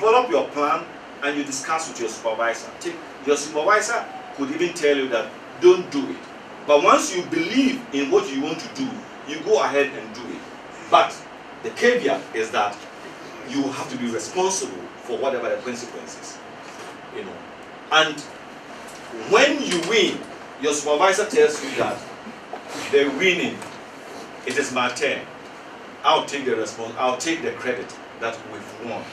develop your plan and you discuss with your supervisor. Your supervisor could even tell you that don't do it. But once you believe in what you want to do, you go ahead and do it. But the caveat is that you have to be responsible for whatever the consequences. And when you win, your supervisor tells you that they're winning. It is my turn. I'll take the I'll take the credit that we've won.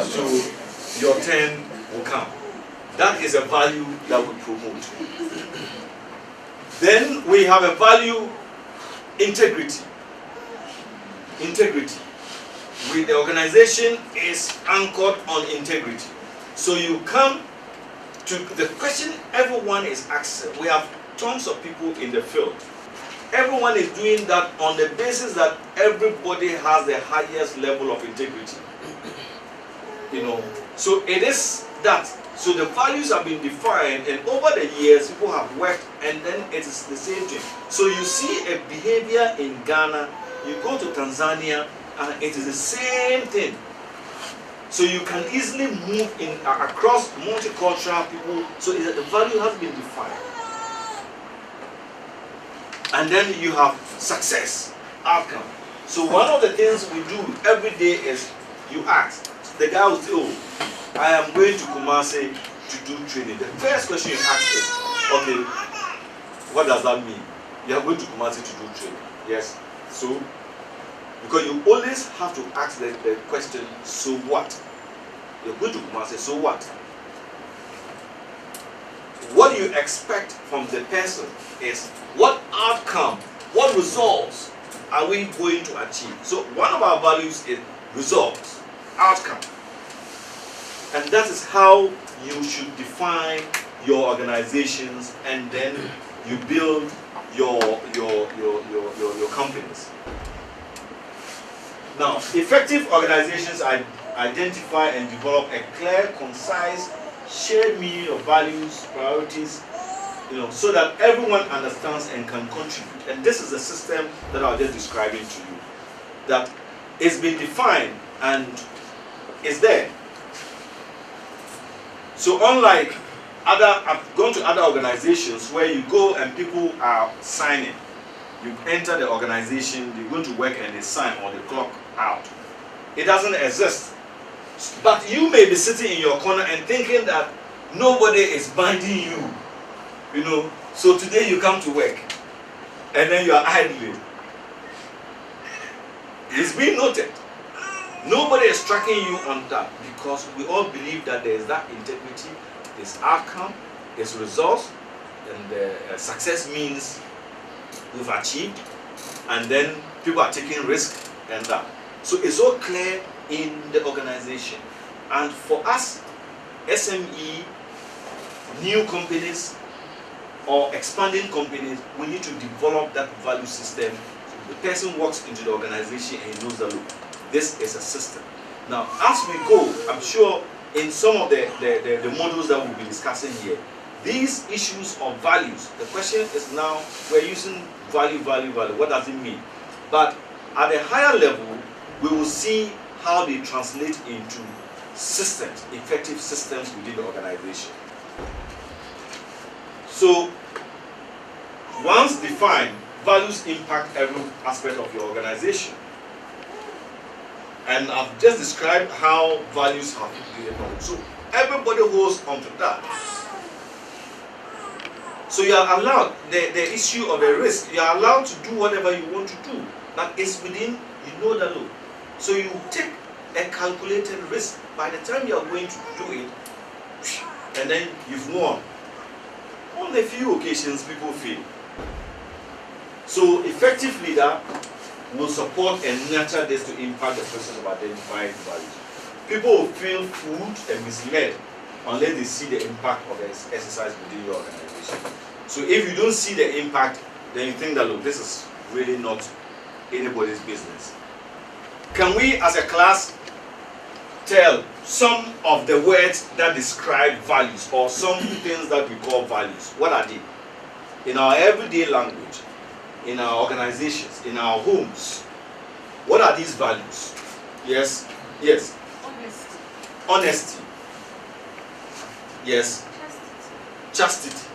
So your turn will come. That is a value that we promote. Then we have a value, integrity. Integrity. With the organization is anchored on integrity. So you come to the question everyone is asking. We have tons of people in the field. Everyone is doing that on the basis that everybody has the highest level of integrity. So it is that. So the values have been defined, and over the years people have worked, and then it is the same thing. So you see a behavior in Ghana, you go to Tanzania, and it is the same thing. So you can easily move in across multicultural people. So the value has been defined. And then you have success, outcome. So one of the things we do every day is you ask. The guy will say, oh, I am going to Kumasi to do training. The first question you ask is, okay, what does that mean? You are going to Kumasi to do training. Yes. So, because you always have to ask the question, so what? You're going to Kumasi, so what? What you expect from the person is what outcome, what results are we going to achieve? So one of our values is results, outcome. And that is how you should define your organizations, and then you build your companies. Now, effective organizations identify and develop a clear, concise, shared meaning of values, priorities, so that everyone understands and can contribute. And this is the system that I was just describing to you, that it's been defined and is there. So unlike I've gone to other organizations where you go and people are signing. You enter the organization, they're going to work and they sign or they clock out. It doesn't exist. But you may be sitting in your corner and thinking that nobody is binding you. So today you come to work and then you are idling. It's being noted. Nobody is tracking you on that, because we all believe that there is that integrity, there's outcome, there's results, and success means we've achieved, and then people are taking risk and that. So it's all clear in the organization. And for us, SME, new companies, or expanding companies, we need to develop that value system. So the person walks into the organization and he knows that, look, this is a system. Now, as we go, I'm sure in some of the models that we'll be discussing here, these issues of values, the question is now, we're using value. What does it mean? But at a higher level, we will see how they translate into systems, effective systems within the organization. So, once defined, values impact every aspect of your organization. And I've just described how values have to be developed. So everybody holds onto that. So you are allowed, the issue of a risk, you are allowed to do whatever you want to do. That is within, that law. So you take a calculated risk. By the time you are going to do it, and then you've won. On a few occasions, people fail. So effective leader will support and nurture this to impact the process of identifying values. People will feel fooled and misled unless they see the impact of the exercise within your organization. So if you don't see the impact, then you think that, look, this is really not anybody's business. Can we as a class tell some of the words that describe values, or some things that we call values? What are they? In our everyday language, in our organizations, in our homes, what are these values? Yes? Yes. On Honesty. Yes. Chastity.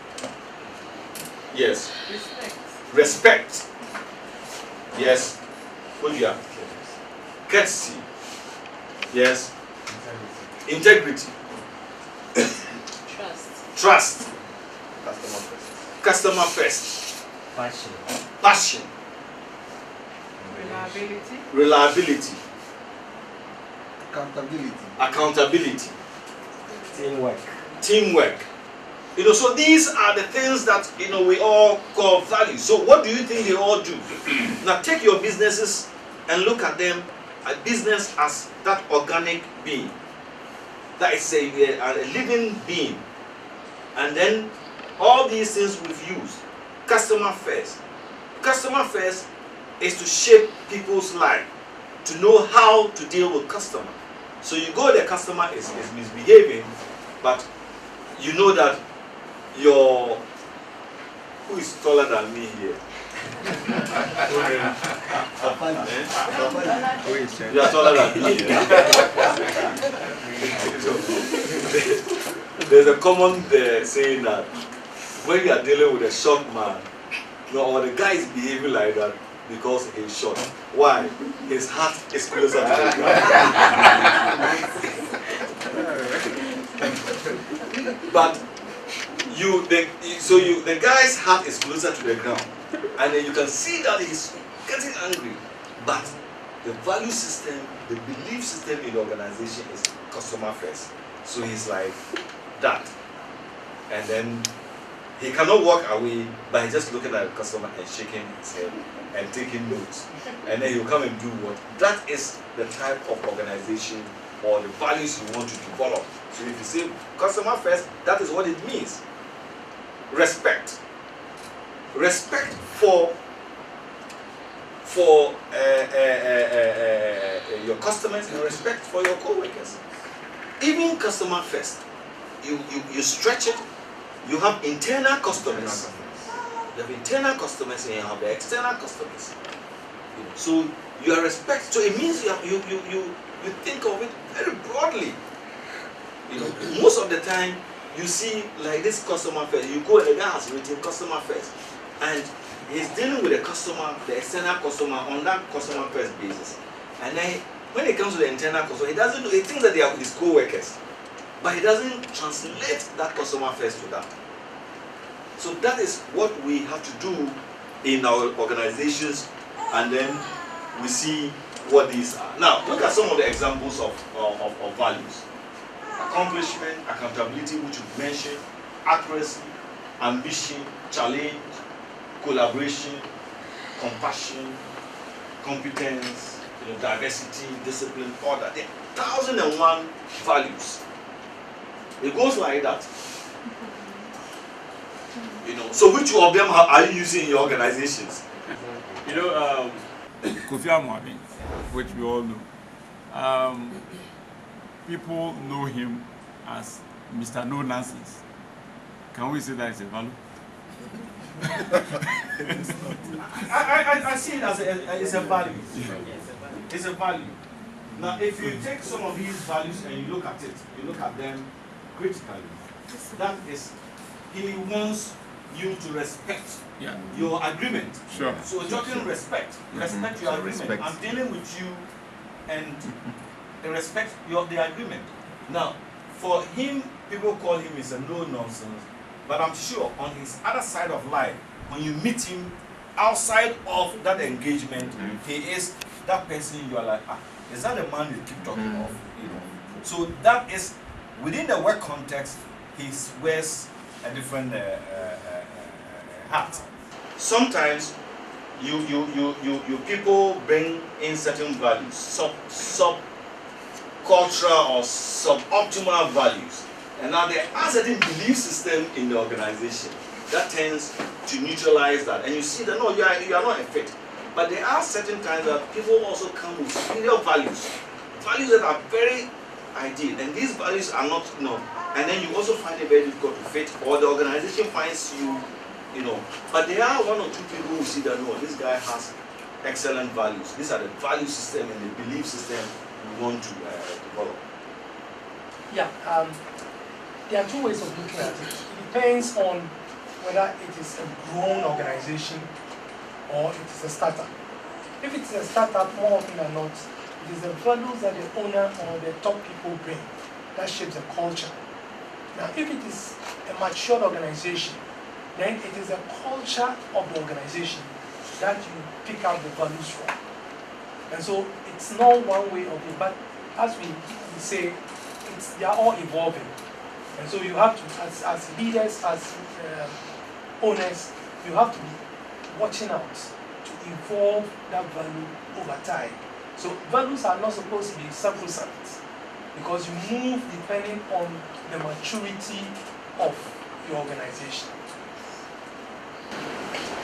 Yes. Respect. Yes. What do you have? Courtesy. Yes. Integrity. Trust. Customer first. Passion. Reliability. Accountability. Teamwork. You know, so these are the things that, you know, we all call values. So what do you think they all do? Now take your businesses and look at them, a business as that organic being. That is a living being. And then all these things we've used. Customer first. Customer first is to shape people's life, to know how to deal with customer. So you go, the customer is misbehaving, but you know that who is taller than me here? You are taller than me here. There's a common saying that when you are dealing with a short man, or the guy is behaving like that because he's short. Why? His heart is closer to the ground. But the guy's heart is closer to the ground, and then you can see that he's getting angry. But the value system, the belief system in the organization is customer first. So he's like that, and then he cannot walk away by just looking at the customer and shaking his head and taking notes, and then he'll come and do what? That is the type of organization or the values you want to develop. So if you say customer first, that is what it means. Respect. Respect for your customers and respect for your co-workers. Even customer first. You stretch it. You have internal customers. You have internal customers and you have the external customers. So you are respect. So it means you think of it very broadly. Most of the time you see like this customer first. You go and the guy has written customer first, and he's dealing with the customer, the external customer on that customer first basis. And then when it comes to the internal customer, he doesn't know. He thinks that they are his co-workers, but he doesn't translate that customer first to that. So that is what we have to do in our organizations, and then we see what these are. Now, look at some of the examples of values. Accomplishment, accountability, which we mentioned, accuracy, ambition, challenge, collaboration, compassion, competence, diversity, discipline, order. There are 1,001 values. It goes like that. So which of them are you using in your organizations? Kofi Amwabi, which we all know. People know him as Mr. No Nonsense. Can we say that is a value? I see it as it's a value. It's a value. Now, if you take some of these values and you look at it, you look at them critically, that is, he wants you to respect your agreement. Sure. So talking respect your agreement. I'm dealing with you and respect the agreement. Now, for him, people call him is a no nonsense, but I'm sure on his other side of life, when you meet him outside of that engagement, he is that person you are like, is that the man you keep talking of? So that is within the work context, he wears a different hat. Sometimes you people bring in certain values, sub cultural or suboptimal values, and now there are certain belief system in the organization that tends to neutralize that, and you see that no, you are not a fit. But there are certain times that people also come with superior values that are very ideal, and these values are not, and then you also find it very difficult to fit, or the organization finds you, But there are one or two people who see that no, this guy has excellent values. These are the value system and the belief system we want to develop. Yeah, there are two ways of looking at it. It depends on whether it is a grown organization or it is a startup. If it's a startup, more often than not, it is the values that the owner or the top people bring that shapes the culture. Now, if it is a matured organization, then it is the culture of the organization that you pick out the values from. And so it's not one way of it, but as we say, they are all evolving. And so you have to, as leaders, as owners, you have to be watching out to evolve that value over time. So values are not supposed to be sacrosanct, because you move depending on the maturity of your organization.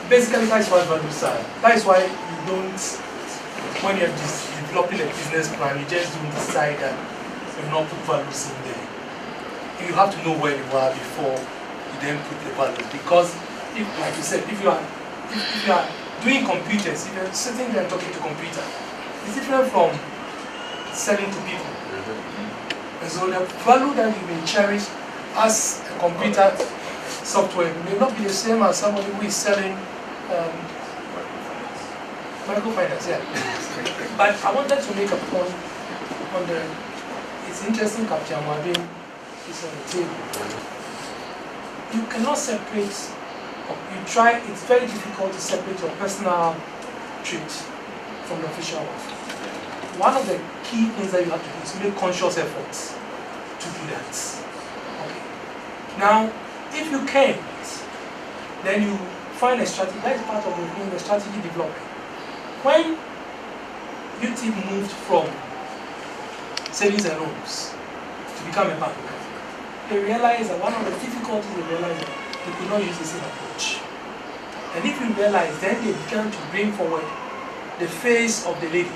Basically, that's what values are. That is why you don't, when you're developing a business plan, you just don't decide that you not put values in there. You have to know where you are before you then put the values. Because, if, like you said, if you are doing computers, if you're sitting there talking to computer, it's different from selling to people. And so the value that you may cherish as a computer software may not be the same as somebody who is selling microfinance. Yeah. But I wanted to make a point on the, it's interesting, Captain Wabin is on the table. You cannot separate, it's very difficult to separate your personal trait from the official one. One of the key things that you have to do is make conscious efforts to do that. Okay. Now, if you can't, then you find a strategy. That is part of the strategy development. When UT moved from savings and loans to become a bank, they realized that one of the difficulties they realized that they could not use the same approach. And if you realize, then they began to bring forward the face of the lady.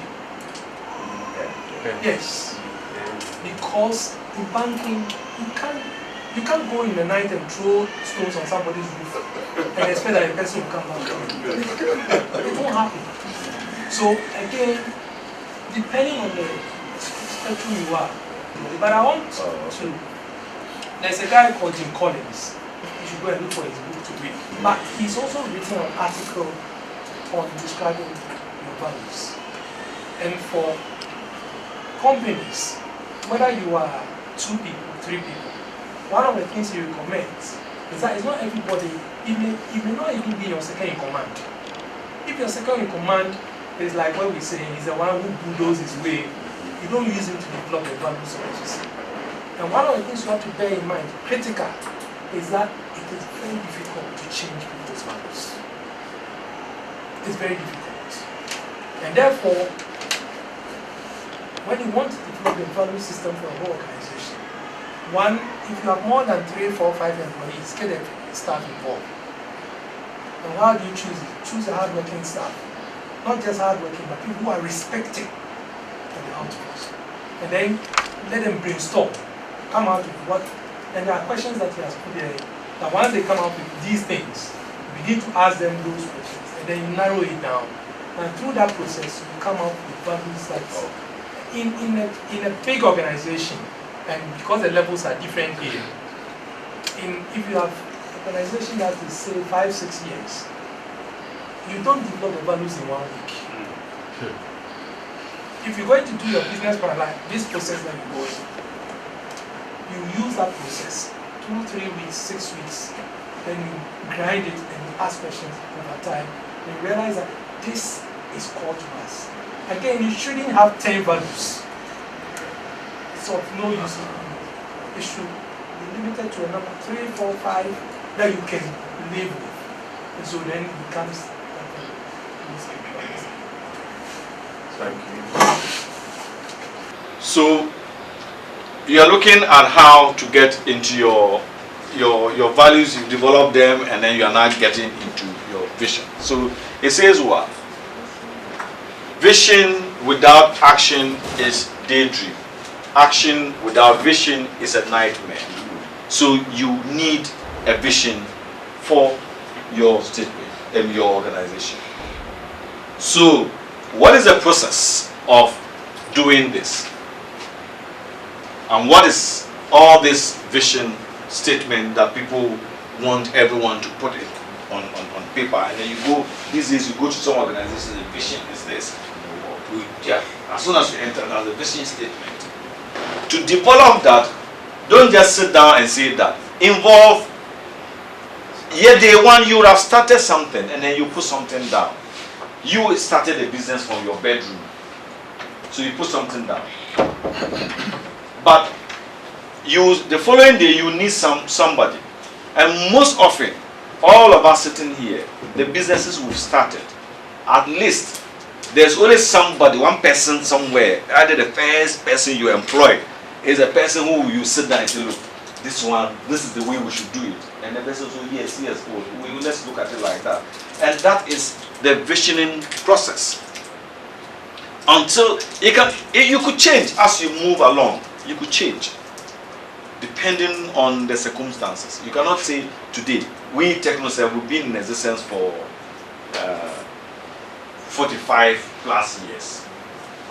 Yes, because in banking, you can't go in the night and throw stones on somebody's roof and expect that the person will come back. It won't happen. So again, depending on the spectrum you are, but I want to. There's a guy called Jim Collins. You should go and look for his book to read. But he's also written an article on describing your values. And for companies, whether you are 2 people, 3 people, one of the things he recommends is that it's not everybody, it may not even be your second in command. If your second in command is like what we say, he's the one who bulldozes his way, you don't use him to develop the values of the system. And one of the things you have to bear in mind, critical, is that it is very difficult to change people's values. It's very difficult. And therefore, when you want to develop a value system for a whole organization, one, if you have more than 3, 4, 5 employees, get the staff involved. And how do you choose it? Choose a hardworking staff. Not just hardworking, but people who are respected for the outputs. And then let them brainstorm, come out with what, and there are questions that he has put there, that once they come out with these things, you begin to ask them those questions, and then you narrow it down. And through that process, you come out with values that in a big organization, and because the levels are different here, if you have an organization that is say 5, 6 years, you don't develop the values in 1 week. If you're going to do your business plan, like this process that you're going, you use that process 2, 3 weeks, 6 weeks, then you grind it and you ask questions over time, and you realize that this is core to us. Again, you shouldn't have 10 values. It's of no use. It should be limited to a number 3, 4, 5 that you can live with. And so then it becomes. Thank you. So you are looking at how to get into your values, you develop them, and then you are now getting into your vision. So it says what? Vision without action is daydream. Action without vision is a nightmare. So you need a vision for your statement and your organization. So what is the process of doing this? And what is all this vision statement that people want everyone to put it on paper, and then you go, these days you go to some organizations, the vision is this. As soon as you enter, now the vision statement. To develop that, don't just sit down and say that. Involve, day one you would have started something and then you put something down. You started a business from your bedroom, so you put something down. But the following day you need somebody, and most often, all of us sitting here, the businesses we've started, at least there's always somebody, one person somewhere. Either the first person you employ is a person who you sit down and say, look, this is the way we should do it. And the person says, yes, let's look at it like that. And that is the visioning process. Until you could change as you move along. You could change depending on the circumstances. You cannot say today, we TechnoServe, we've been in existence for 45 plus years.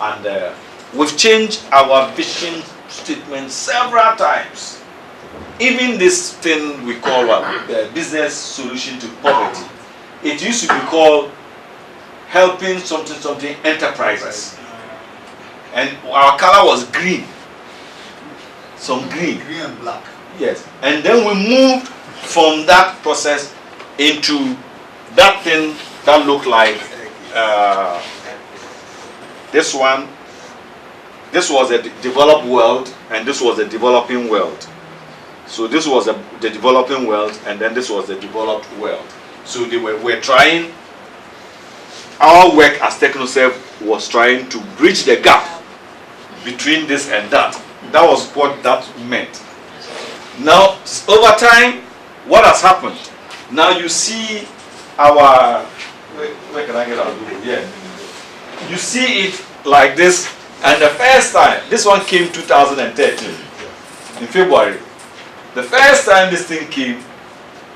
And we've changed our vision statement several times. Even this thing we call business solution to poverty, it used to be called helping something enterprises. And our color was green. Some green. Green and black. Yes. And then we moved from that process into that thing that looked like this one. This was a developed world, and this was a developing world. So this was the developing world, and then this was the developed world. So they were trying, our work as TechnoServe was trying to bridge the gap between this and that. That was what that meant. Now, over time, what has happened? Now you see our, where can I get our logo? Yeah. You see it like this, and the first time, this one came 2013, in February. The first time this thing came,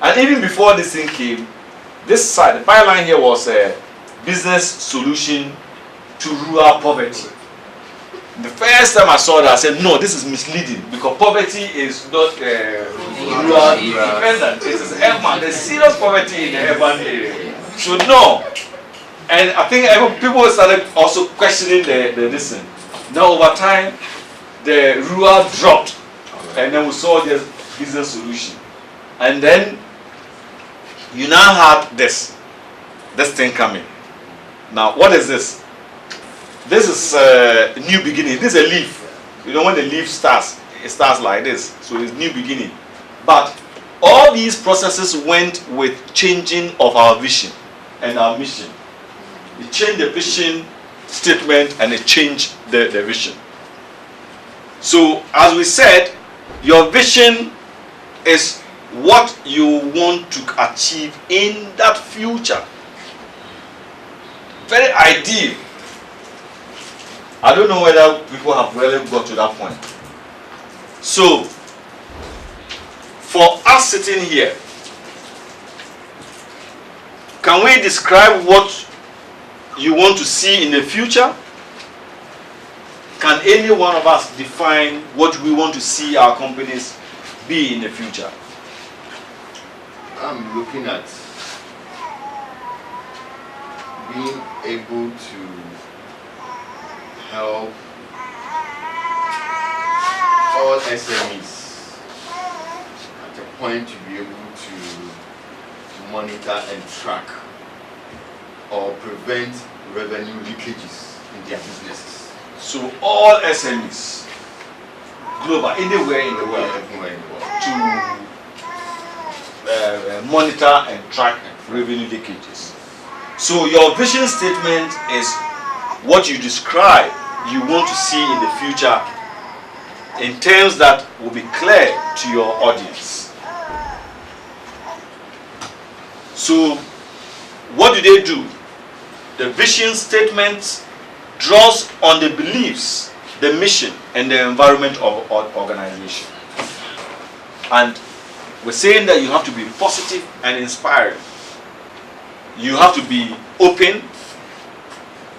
and even before this thing came, this side, the byline here was a business solution to rural poverty. The first time I saw that, I said, no, this is misleading, because poverty is not rural dependent. It is urban. There's serious poverty in the urban area. So no. And I think people started also questioning the listen. Now over time, the rural dropped, and then we saw this business solution. And then you now have this thing coming. Now, what is this? This is a new beginning. This is a leaf. You know, when the leaf starts, it starts like this. So it's new beginning. But all these processes went with changing of our vision and our mission. It changed the vision statement and it changed the vision. So, as we said, your vision is what you want to achieve in that future. Very ideal. I don't know whether people have really got to that point. So, for us sitting here, can we describe what you want to see in the future? Can any one of us define what we want to see our companies be in the future? I'm looking at being able to help all SMEs at a point to be able to monitor and track or prevent revenue leakages in their businesses. So all SMEs, global, anywhere in the world, Everywhere in the world. to monitor and track revenue leakages. So your vision statement is what you describe you want to see in the future in terms that will be clear to your audience. So what do they do? The vision statement draws on the beliefs, the mission, and the environment of organization. And we're saying that you have to be positive and inspiring. You have to be open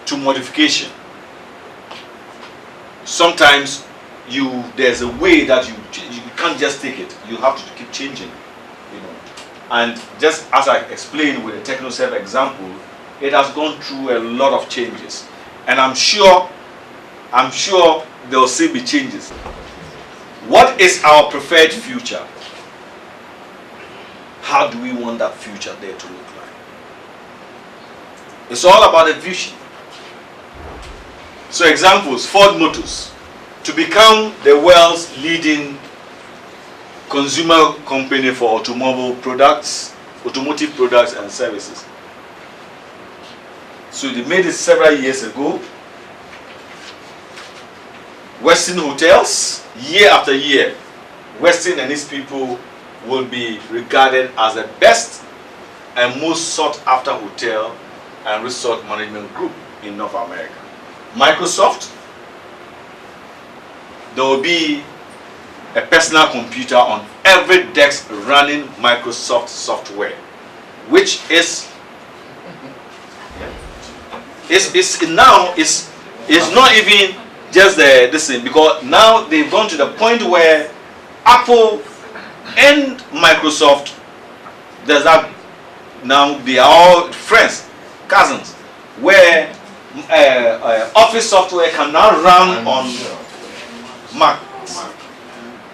to modification. Sometimes there's a way that you can't just take it. You have to keep changing, you know. And just as I explained with the TechnoServe example, it has gone through a lot of changes, and I'm sure there will still be changes. What is our preferred future? How do we want that future there to look like? It's all about the vision. So examples, Ford Motors, to become the world's leading consumer company for automotive products and services. So they made it several years ago. Western hotels, year after year, Western and its people will be regarded as the best and most sought after hotel and resort management group in North America. Microsoft, there will be a personal computer on every desk running Microsoft software, which is now not even just this thing, because now they've gone to the point where Apple and Microsoft, there's that now they are all friends, cousins, where Office software can now run on Mac.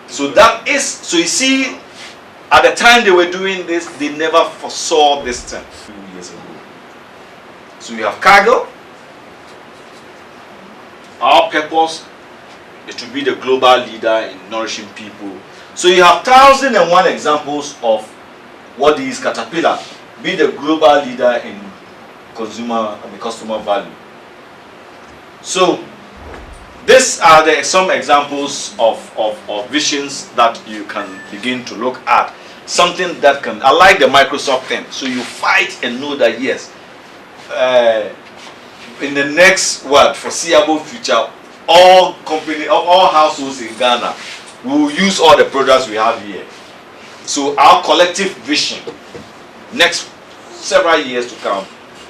So you see, at the time they were doing this, they never foresaw this thing a few years ago. So you have cargo. Our purpose is to be the global leader in nourishing people. So you have 1,001 examples of what is Caterpillar, be the global leader in customer value. So these are some examples of visions that you can begin to look at. Something that can, I like the Microsoft thing. So you fight and know that yes, in the next foreseeable future, all households in Ghana will use all the products we have here. So our collective vision, next several years to come,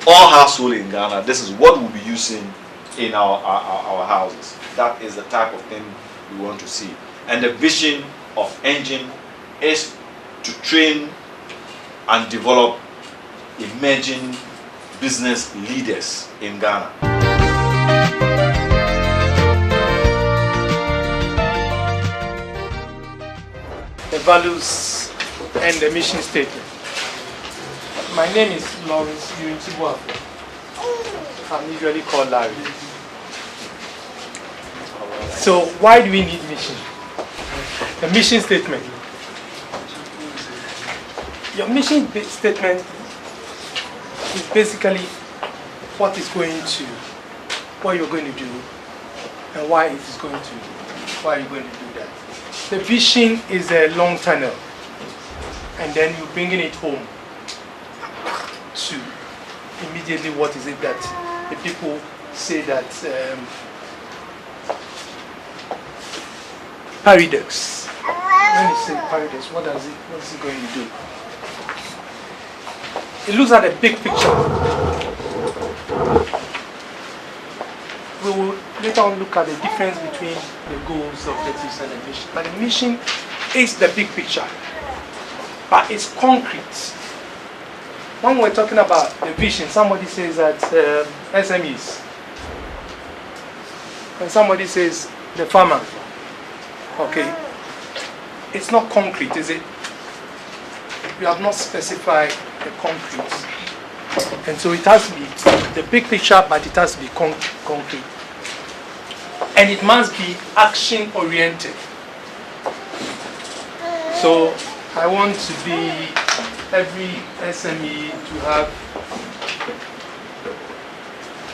all households in Ghana, this is what we'll be using in our houses. That is the type of thing we want to see. And the vision of ENGINE is to train and develop emerging business leaders in Ghana. The values and the mission statement. My name is Larry Yirenki-Boafo. I'm usually called Larry. So why do we need mission? The mission statement. Your mission statement is basically what you're going to do, and why you're going to do that. The vision is a long tunnel, and then you're bringing it home to immediately what is it that the people say that paradox. When you say paradox, what is it going to do? It looks at the big picture. We will later on look at the difference between the goals, objectives, and the mission. But the mission is the big picture, but it's concrete. When we're talking about the vision, somebody says that SMEs, and somebody says the farmer. Okay, it's not concrete, is it? We have not specified the concrete, and so it has to be the big picture, but it has to be concrete, and it must be action oriented. So I want to be every SME to have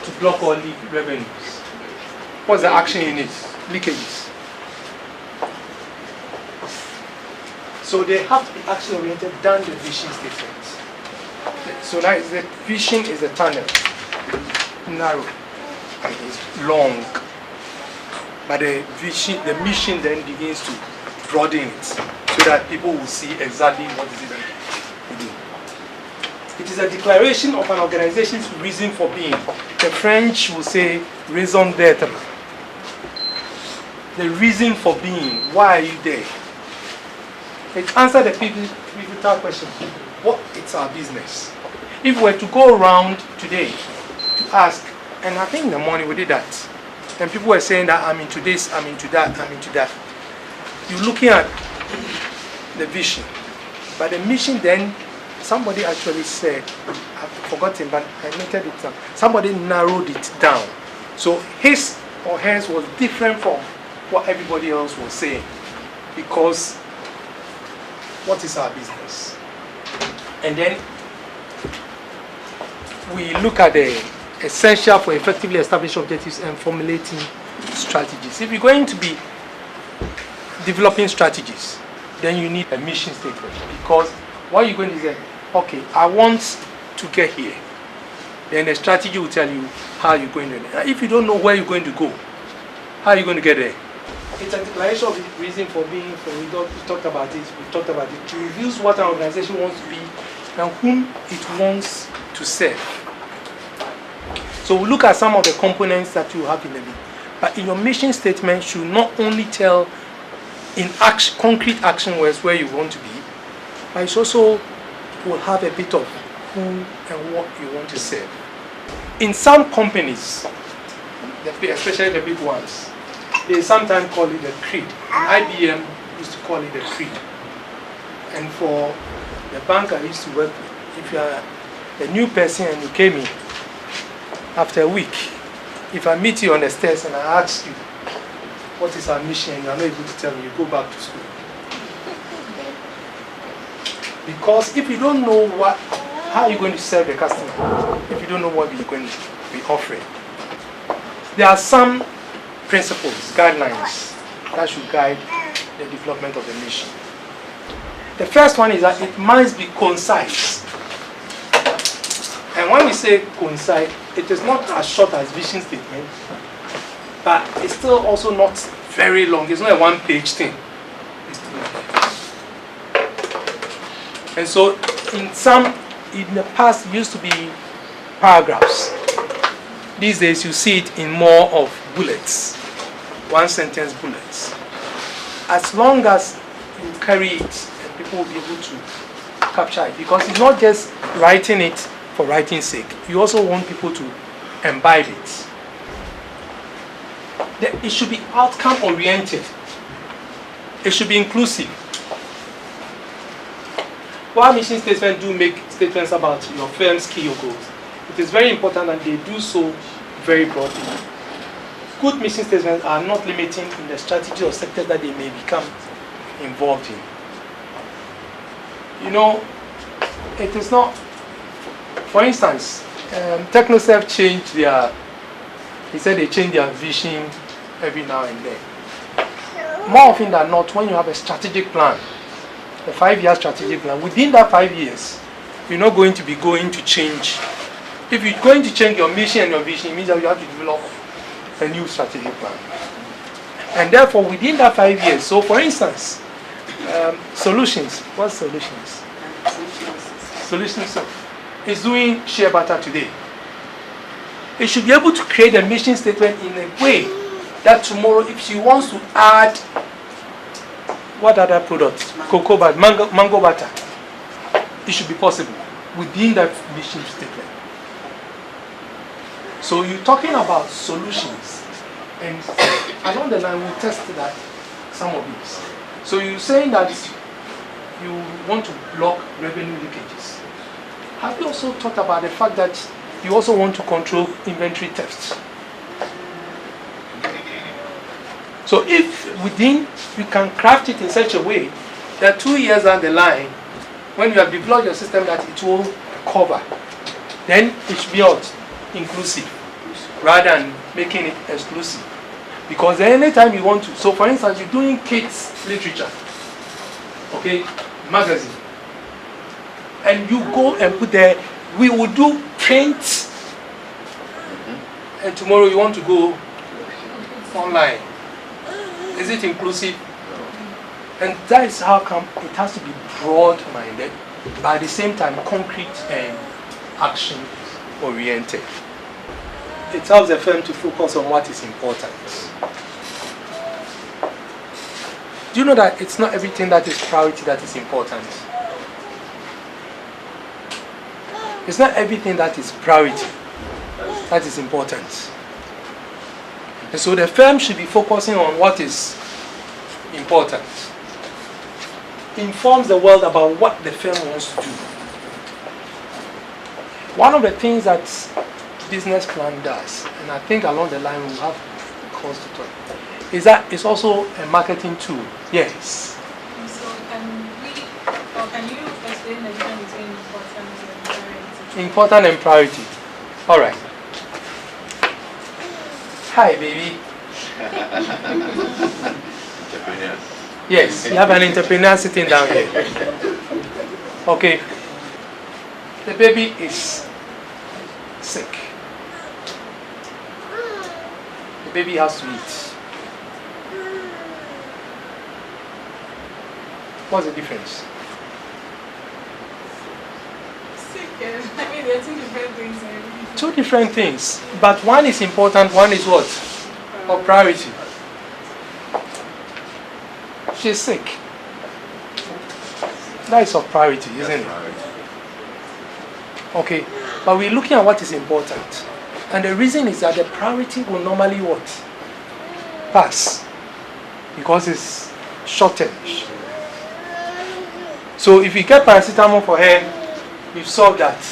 to block all revenues. What's the action in it? Leakages. So they have to be action oriented than the vision statement. So now the vision is a tunnel, narrow, and it's long. But the vision, the mission then begins to broaden it so that people will see exactly what is it that we do. It is a declaration of an organization's reason for being. The French will say raison d'être. The reason for being. Why are you there? It answered the pivotal question. What is our business? If we were to go around today to ask, and I think in the morning we did that, and people were saying that I'm into this, I'm into that, I'm into that. You're looking at the vision. But the mission then, somebody actually said, I've forgotten, but I noted it down. Somebody narrowed it down. So his or hers was different from what everybody else was saying. Because what is our business? And then we look at the essential for effectively establishing objectives and formulating strategies. If you're going to be developing strategies, then you need a mission statement. Because what you're going to say, okay, I want to get here. Then the strategy will tell you how you're going to get there. If you don't know where you're going to go, how are you going to get there? It's a declaration of the reason for being, we talked about it, to reveal what an organization wants to be and whom it wants to serve. So we look at some of the components that you have in the league. But in your mission statement should not only tell in action, concrete action words where you want to be, but it also will have a bit of who and what you want to serve. In some companies, especially the big ones, they sometimes call it a creed. IBM used to call it a creed. And for the bank I used to work with, if you are a new person and you came in, after a week, if I meet you on the stairs and I ask you, what is our mission, and you are not able to tell me, you go back to school. Because if you don't know how are you going to serve the customer, if you don't know what you're going to be offering. There are some principles, guidelines that should guide the development of the mission. The first one is that it must be concise. And when we say concise, it is not as short as vision statement, but it's still also not very long. It's not a one-page thing. And so in the past, it used to be paragraphs. These days, you see it in more of bullets, one-sentence bullets. As long as you carry it, and people will be able to capture it, because it's not just writing it for writing's sake. You also want people to imbibe it. It should be outcome-oriented. It should be inclusive. While mission statements do make statements about your firm's key goals, it is very important that they do so very broadly. Good mission statements are not limiting in the strategy or sectors that they may become involved in. You know, it is not, for instance, TechnoServe changed he said they change their vision every now and then. More often than not, when you have a strategic plan, a 5-year strategic plan, within that 5 years, you're not going to be going to change. If you're going to change your mission and your vision, it means that you have to develop a new strategic plan. And therefore, within that 5 years, so for instance, solutions, what solutions? Solutions is doing shea butter today. It should be able to create a mission statement in a way that tomorrow, if she wants to add, what other products? Cocoa butter, mango butter. It should be possible within that mission statement. So you're talking about solutions, and along the line we'll test that some of these. So you're saying that you want to block revenue leakages. Have you also talked about the fact that you also want to control inventory theft? So if within, you can craft it in such a way that 2 years down the line, when you have developed your system that it will cover, then it should be inclusive rather than making it exclusive. Because anytime you want to, so for instance, you're doing kids literature, okay, magazine, and you go and put there, we will do print, and tomorrow you want to go online. Is it inclusive? And that is how come it has to be broad-minded, but at the same time concrete and action-oriented. It helps the firm to focus on what is important. Do you know that it's not everything that is priority that is important? It's not everything that is priority that is important. And so the firm should be focusing on what is important. Informs the world about what the firm wants to do. One of the things that business plan does, and I think along the line we'll have cause to talk, is that it's also a marketing tool. Yes. So can you explain the difference between important and priority? Important and priority. All right. Hi, baby. Entrepreneurs. Yes, you have an entrepreneur sitting down here. Okay. The baby is sick. The baby has to eat. What's the difference? I mean, there are two different things. Two different things, but one is important, one is what? Of priority. She's sick. That is of priority, isn't it? Okay, but we're looking at what is important. And the reason is that the priority will normally what? Pass. Because it's shortage. So if you get paracetamol for her, you've solved that.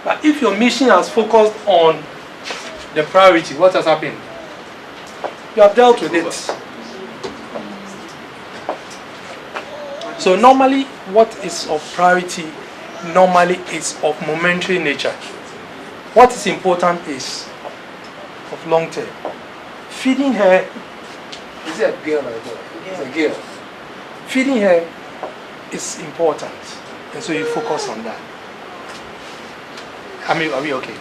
But if your mission has focused on the priority, what has happened? You have dealt with it. So normally, what is of priority normally is of momentary nature. What is important is of long term. Feeding her, is it a girl or a boy? It's a girl. Feeding her is important. And so you focus on that. Are we okay?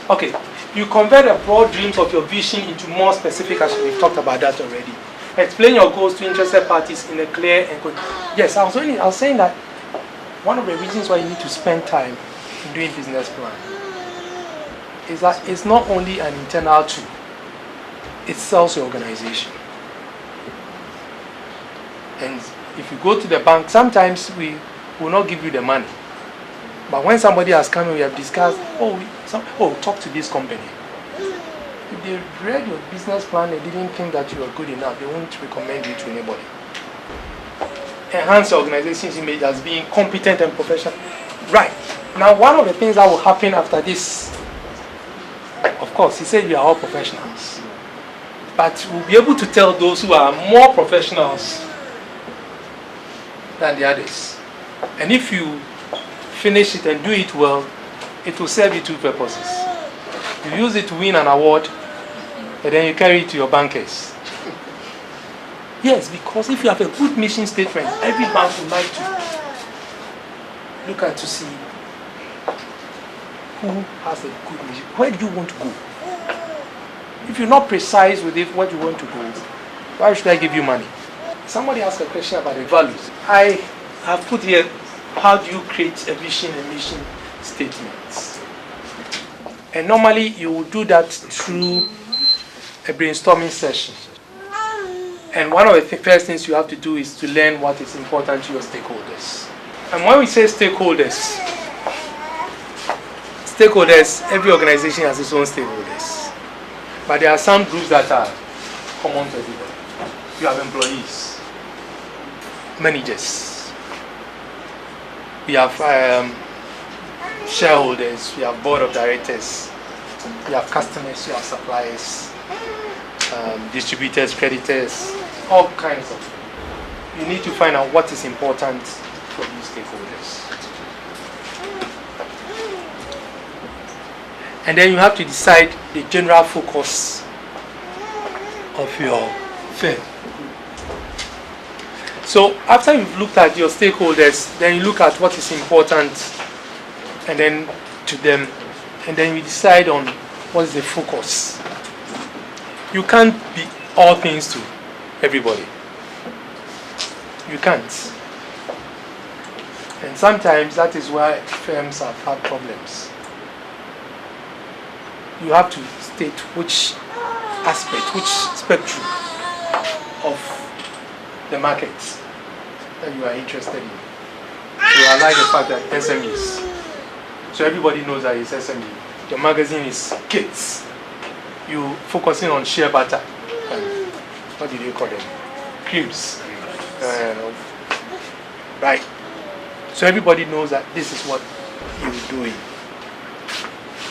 Okay. You convert the broad dreams of your vision into more specific action. We've talked about that already. Explain your goals to interested parties in a clear and good. Yes, I was saying that one of the reasons why you need to spend time in doing business plan is that it's not only an internal tool, it sells your organization. And if you go to the bank, sometimes we will not give you the money. But when somebody has come and we have discussed, talk to this company. If they read your business plan, they didn't think that you are good enough, they won't recommend you to anybody. Enhance your organization's image as being competent and professional. Right. Now, one of the things that will happen after this, of course, he said we are all professionals. But we'll be able to tell those who are more professionals than the others. And if you finish it and do it well, it will serve you two purposes. You use it to win an award, and then you carry it to your bankers. Yes, because if you have a good mission statement, every bank would like to look at to see who has a good mission. Where do you want to go? If you're not precise with it, what you want to go, why should I give you money? Somebody asked a question about the values. I have put here, how do you create a vision and mission statements? And normally you will do that through a brainstorming session. And one of the first things you have to do is to learn what is important to your stakeholders. And when we say stakeholders, every organization has its own stakeholders. But there are some groups that are common to everybody. You have employees, managers, we have shareholders, we have board of directors, we have customers, we have suppliers, distributors, creditors, all kinds of. You need to find out what is important for these stakeholders. And then you have to decide the general focus of your firm. So after you've looked at your stakeholders, then you look at what is important and then to them, and then you decide on what is the focus. You can't be all things to everybody. You can't. And sometimes that is why firms have had problems. You have to state which aspect, which spectrum of the markets that you are interested in. So I like the fact that SMEs. So everybody knows that it's SME. Your magazine is kids. You focusing on shea butter. What do they call them? Creams. Right. So everybody knows that this is what you're doing.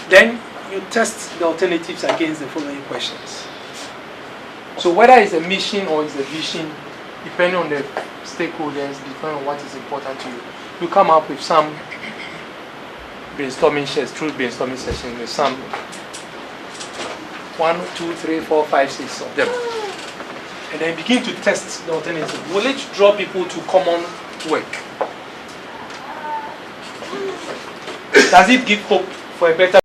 Then you test the alternatives against the following questions. So whether it's a mission or it's a vision, depending on the stakeholders, depending on what is important to you, you come up with some brainstorming sessions with some 1, 2, 3, 4, 5, 6 of them. And then begin to test the alternative. Will it draw people to common work? Does it give hope for a better